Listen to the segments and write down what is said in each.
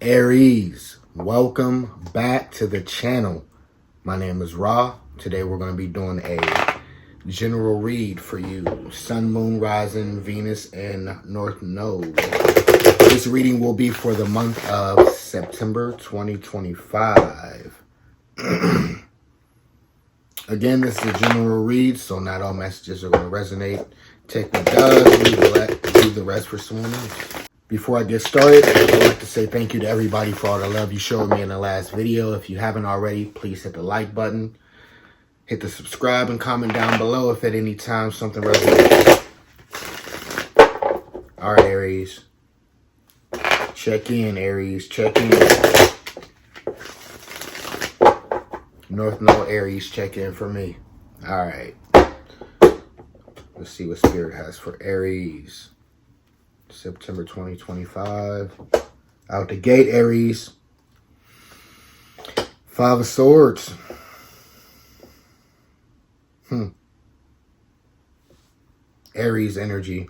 Aries, welcome back to the channel. My name is Ra. Today we're going to be doing a general read for you. Sun, Moon, Rising, Venus, and North Node. This reading will be for the month of September 2025. Again, this is a general read, so not all messages are going to resonate. Take what does, leave the rest for someone else. Before I get started, I'd like to say thank you to everybody for all the love you showed me in the last video. If you haven't already, please hit the like button. Hit the subscribe and comment down below if at any time something resonates. All right, Aries. Check in, Aries. Check in. North Node Aries, check in for me. All right. Let's see what Spirit has for Aries. September 2025. Out the gate, Aries. 5 of Swords. Aries energy.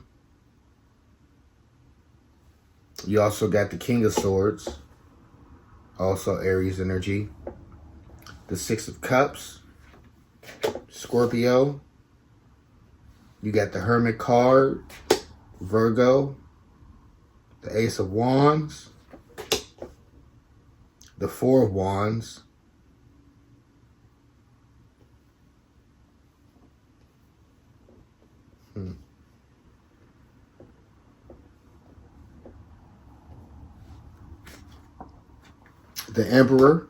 You also got the King of Swords. Also Aries energy. The 6 of Cups. Scorpio. You got the Hermit card. Virgo. The Ace of Wands. The 4 of Wands. The Emperor.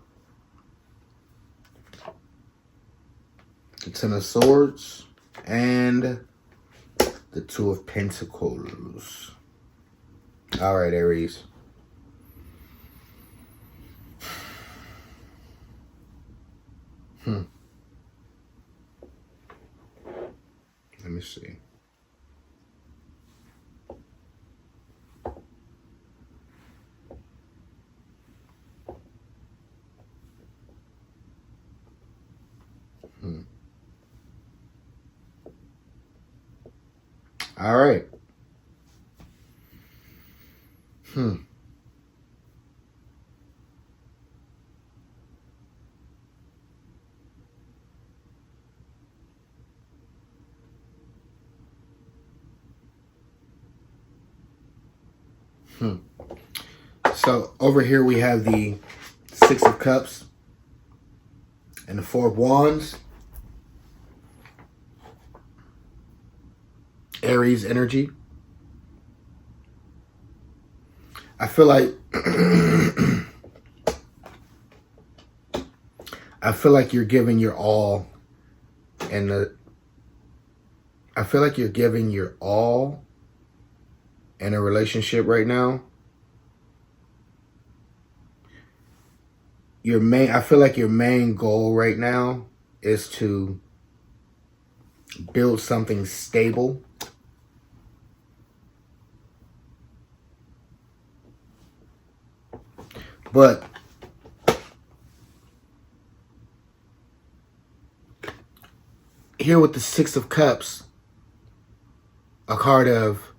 The 10 of Swords. And the 2 of Pentacles. All right, Aries. Let me see. All right. So over here we have the 6 of Cups and the 4 of Wands. Aries energy. I feel like you're giving your all, and I feel like you're giving your all in a relationship right now. I feel like your main goal right now is to build something stable. But here with the 6 of Cups, a card of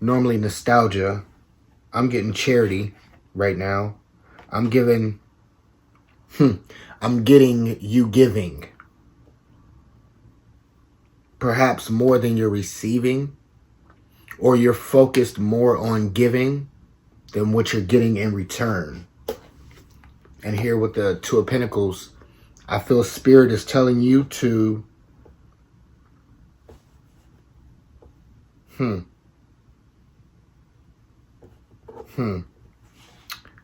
normally nostalgia, I'm getting charity right now. I'm getting you giving. Perhaps more than you're receiving, or you're focused more on giving than what you're getting in return. And here with the 2 of Pentacles, I feel Spirit is telling you to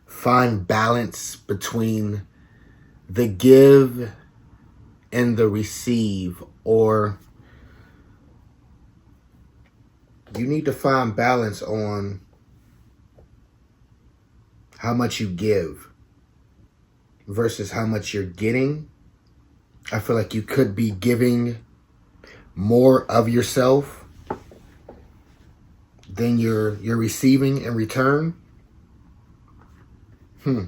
find balance between the give and the receive, or you need to find balance on how much you give versus how much you're getting. I feel like you could be giving more of yourself than you're receiving in return. I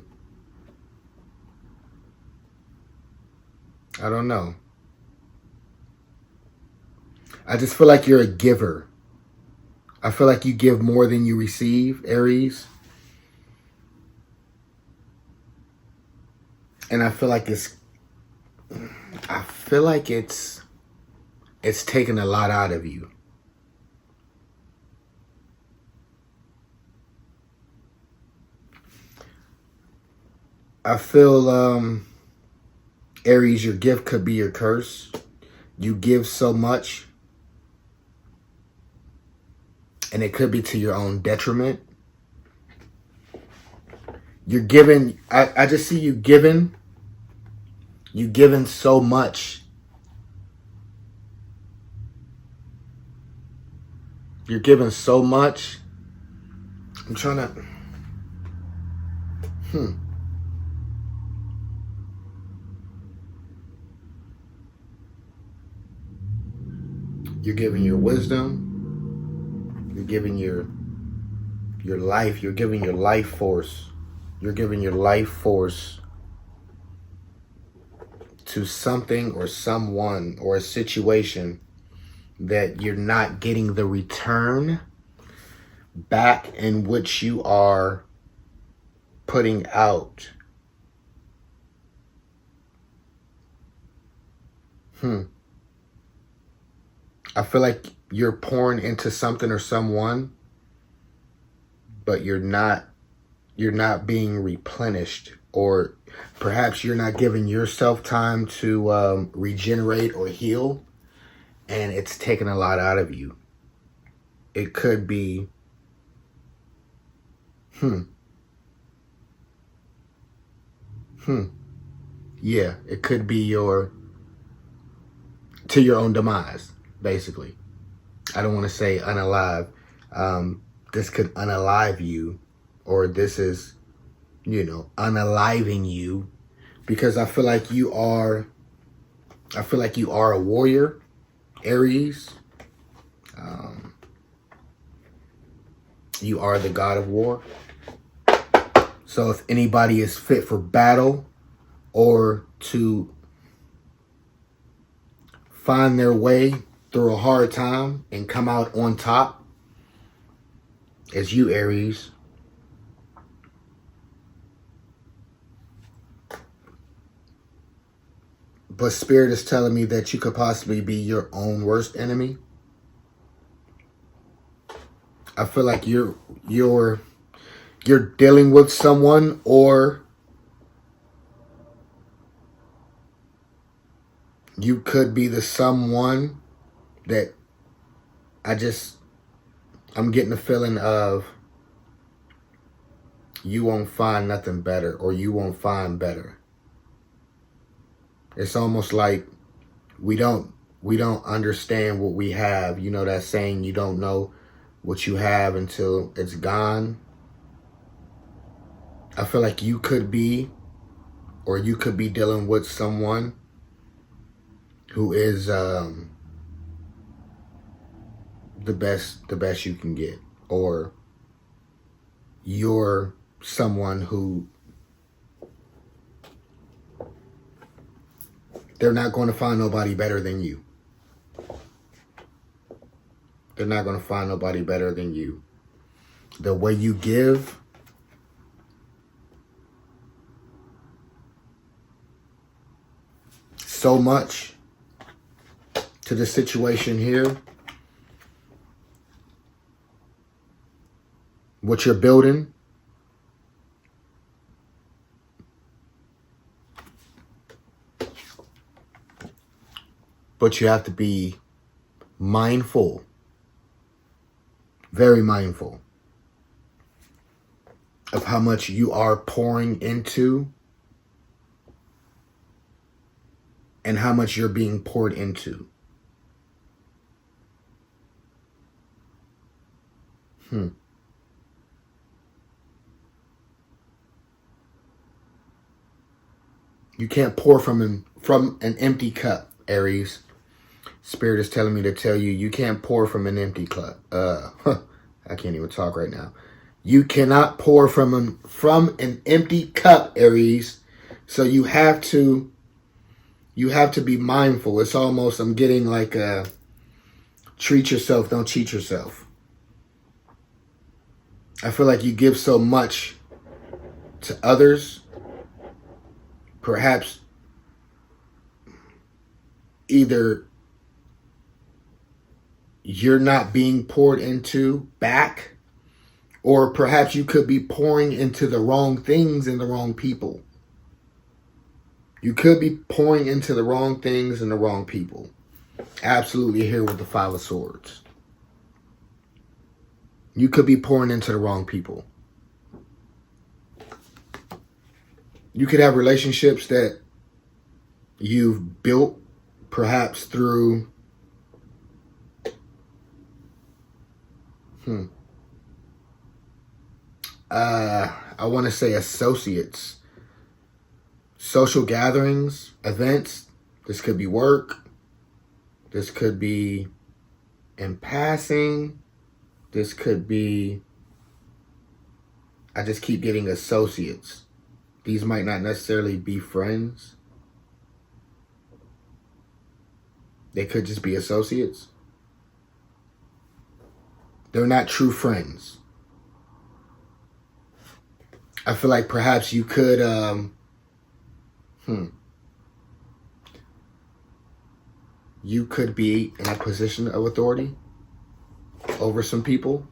don't know. I just feel like you're a giver. I feel like you give more than you receive, Aries. And I feel like it's taken a lot out of you. I feel, Aries, your gift could be your curse. You give so much, and it could be to your own detriment. You're giving, I just see you giving so much. You're giving so much. I'm trying to, You're giving your wisdom. You're giving your life. You're giving your life force. You're giving your life force to something or someone or a situation that you're not getting the return back in which you are putting out. I feel like you're pouring into something or someone, but you're not being replenished, or perhaps you're not giving yourself time to regenerate or heal, and it's taking a lot out of you. It could be, yeah, it could be to your own demise, basically. I don't want to say unalive. This could unalive you, or this is, unaliving you, because I feel like you are a warrior, Aries. You are the god of war. So if anybody is fit for battle or to find their way through a hard time and come out on top, it's you, Aries. But Spirit is telling me that you could possibly be your own worst enemy. I feel like you're dealing with someone, or you could be the someone that I'm getting the feeling of you won't find nothing better, or you won't find better. It's almost like we don't understand what we have. You know that saying, you don't know what you have until it's gone. I feel like you could be dealing with someone who is the best you can get, or you're someone who they're not going to find nobody better than you. They're not going to find nobody better than you. The way you give, so much to the situation here, what you're building, but you have to be mindful, very mindful of how much you are pouring into and how much you're being poured into. You can't pour from an empty cup, Aries. Spirit is telling me to tell you, you can't pour from an empty cup. I can't even talk right now. You cannot pour from an empty cup, Aries. So you have to be mindful. It's almost, I'm getting like a treat yourself, don't cheat yourself. I feel like you give so much to others, perhaps either you're not being poured into back, or perhaps you could be pouring into the wrong things and the wrong people. You could be pouring into the wrong things and the wrong people. Absolutely here with the Five of Swords. You could be pouring into the wrong people. You could have relationships that you've built perhaps through I want to say associates, social gatherings, events. This could be work. This could be in passing. This could be, I just keep getting associates. These might not necessarily be friends. They could just be associates. They're not true friends. I feel like perhaps you could, you could be in a position of authority over some people.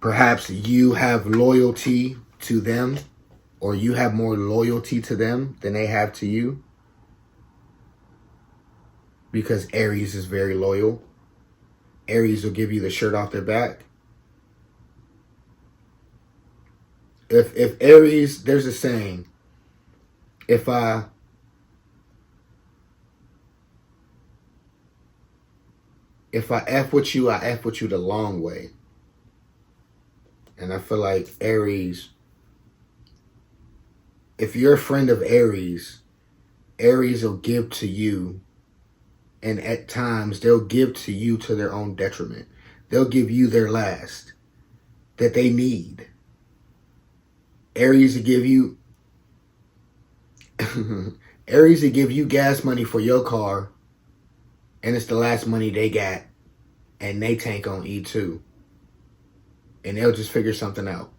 Perhaps you have loyalty to them, or you have more loyalty to them than they have to you. Because Aries is very loyal. Aries will give you the shirt off their back. If Aries, there's a saying, if I F with you, I F with you the long way. And I feel like Aries, if you're a friend of Aries, Aries will give to you. And at times, they'll give to you to their own detriment. They'll give you their last that they need. Aries will give you Aries will give you gas money for your car, and it's the last money they got, and they tank on E2. And they'll just figure something out.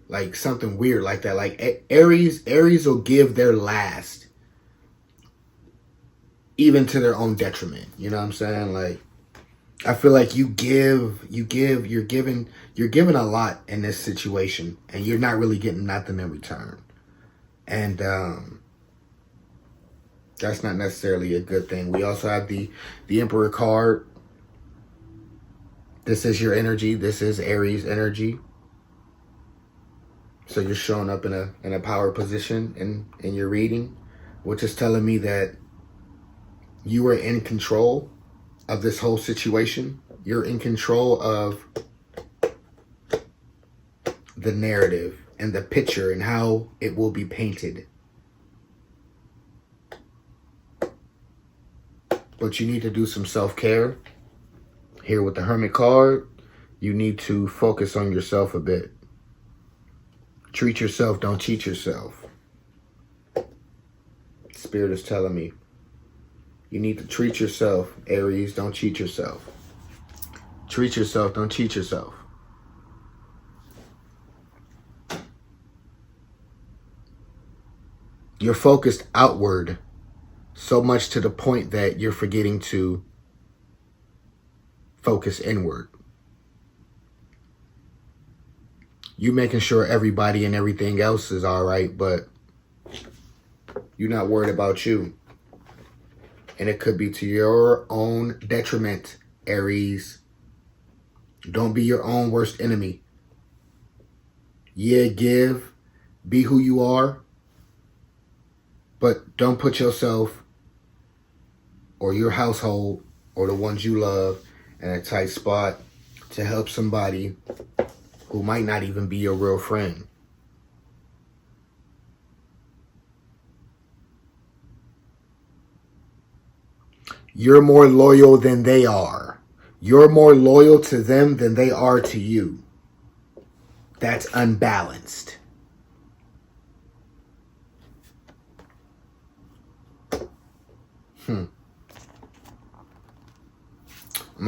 Like something weird like that. Like Aries will give their last, even to their own detriment. You know what I'm saying? Like, I feel like you're giving a lot in this situation, and you're not really getting nothing in return. And that's not necessarily a good thing. We also have the Emperor card. This is your energy. This is Aries energy. So you're showing up in a power position in your reading, which is telling me that you are in control of this whole situation. You're in control of the narrative and the picture and how it will be painted. But you need to do some self-care. Here with the Hermit card, you need to focus on yourself a bit. Treat yourself, don't cheat yourself. Spirit is telling me you need to treat yourself, Aries, don't cheat yourself. Treat yourself, don't cheat yourself. You're focused outward so much to the point that you're forgetting to focus inward. You making sure everybody and everything else is all right, but you're not worried about you. And it could be to your own detriment, Aries. Don't be your own worst enemy. Yeah, give. Be who you are. But don't put yourself or your household or the ones you love in a tight spot to help somebody who might not even be your real friend. You're more loyal than they are. You're more loyal to them than they are to you. That's unbalanced. I'm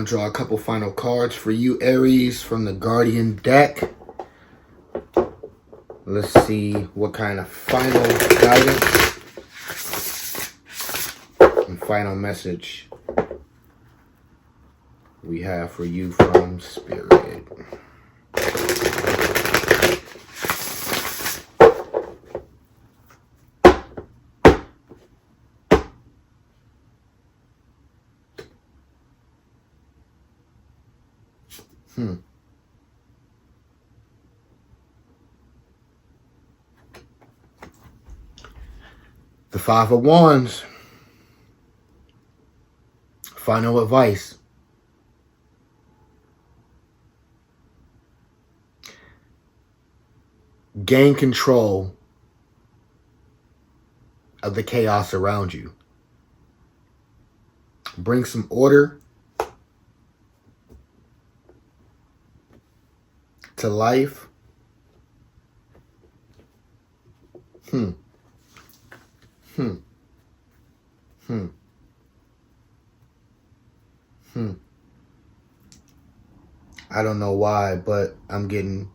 going to draw a couple final cards for you, Aries, from the Guardian deck. let's see what kind of final guidance and final message we have for you from Spirit. The Five of Wands. Final advice. Gain control of the chaos around you. Bring some order to life. I don't know why, but I'm getting...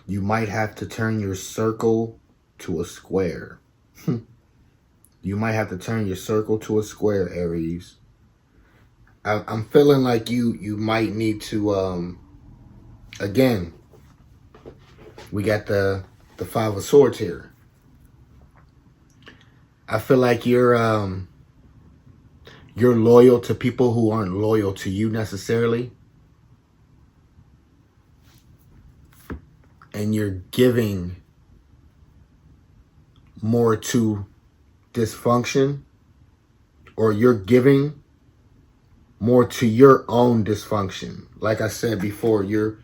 You might have to turn your circle to a square. You might have to turn your circle to a square, Aries. I'm feeling like you might need to, again, we got the Five of Swords here. I feel like you're loyal to people who aren't loyal to you necessarily. And you're giving more to dysfunction, or you're giving more to your own dysfunction. Like I said before, you're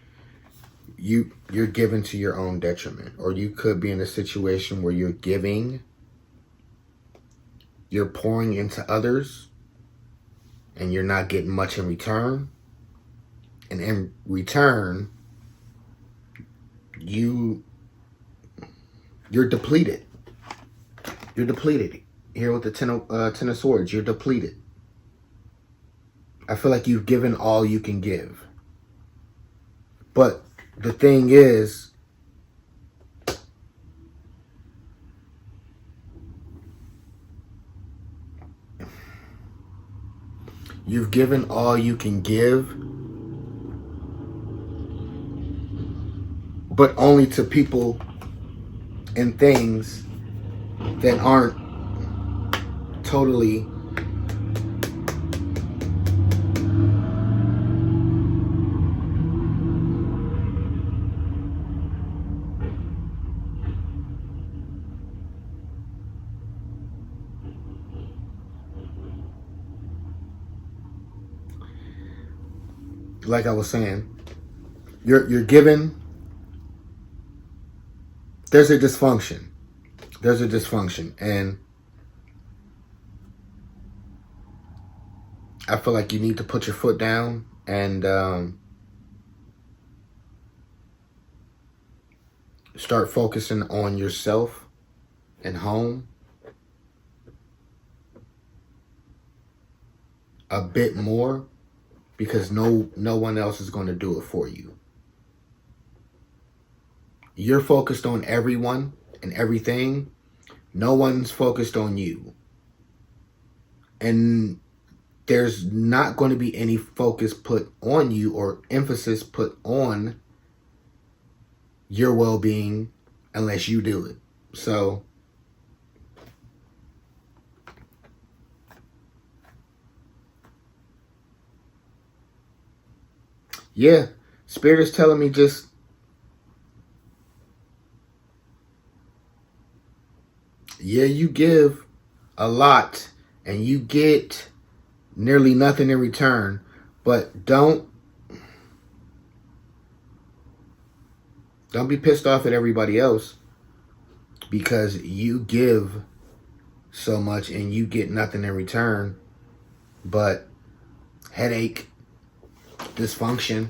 giving to your own detriment, or you could be in a situation where you're giving, you're pouring into others, and you're not getting much in return. And in return, you're depleted. You're depleted. Here with the Ten of Swords, you're depleted. I feel like you've given all you can give. But the thing is, you've given all you can give, but only to people and things that aren't totally like I was saying, you're given. There's a dysfunction. And I feel like you need to put your foot down and start focusing on yourself and home a bit more, because no one else is going to do it for you. You're focused on everyone and everything. No one's focused on you. And there's not going to be any focus put on you or emphasis put on your well-being unless you do it. So yeah, Spirit is telling me just you give a lot and you get nearly nothing in return, but don't be pissed off at everybody else because you give so much and you get nothing in return but headache, dysfunction,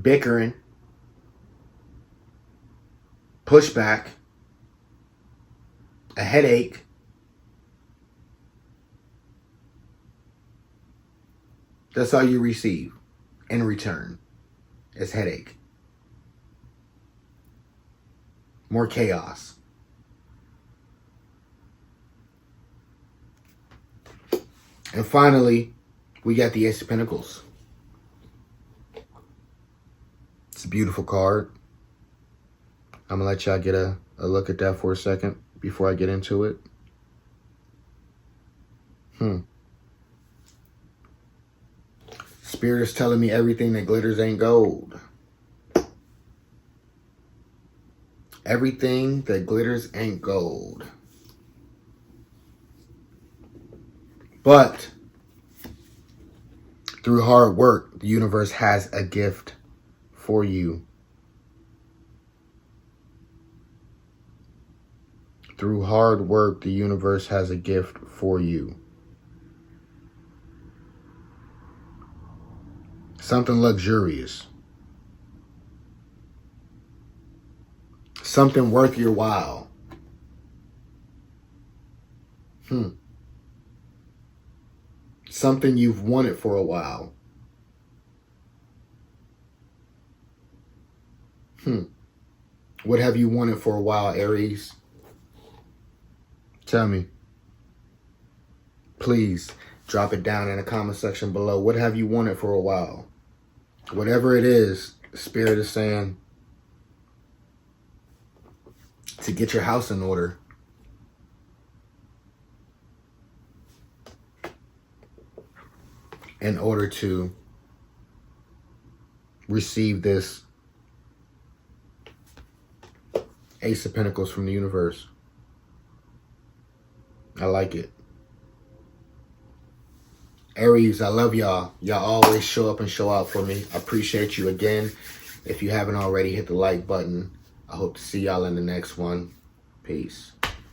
bickering, pushback, a headache, that's all you receive. in return is headache. More chaos. And finally, we got the Ace of Pentacles. It's a beautiful card. I'm going to let y'all get a look at that for a second before I get into it. Spirit is telling me everything that glitters ain't gold. Everything that glitters ain't gold. But through hard work, the universe has a gift for you. Through hard work, the universe has a gift for you. Something luxurious. Something worth your while. Something you've wanted for a while. What have you wanted for a while, Aries? Tell me. Please drop it down in the comment section below. What have you wanted for a while? Whatever it is, Spirit is saying to get your house in order. In order to receive this Ace of Pentacles from the universe. I like it. Aries, I love y'all. Y'all always show up and show out for me. I appreciate you again. If you haven't already, hit the like button. I hope to see y'all in the next one. Peace.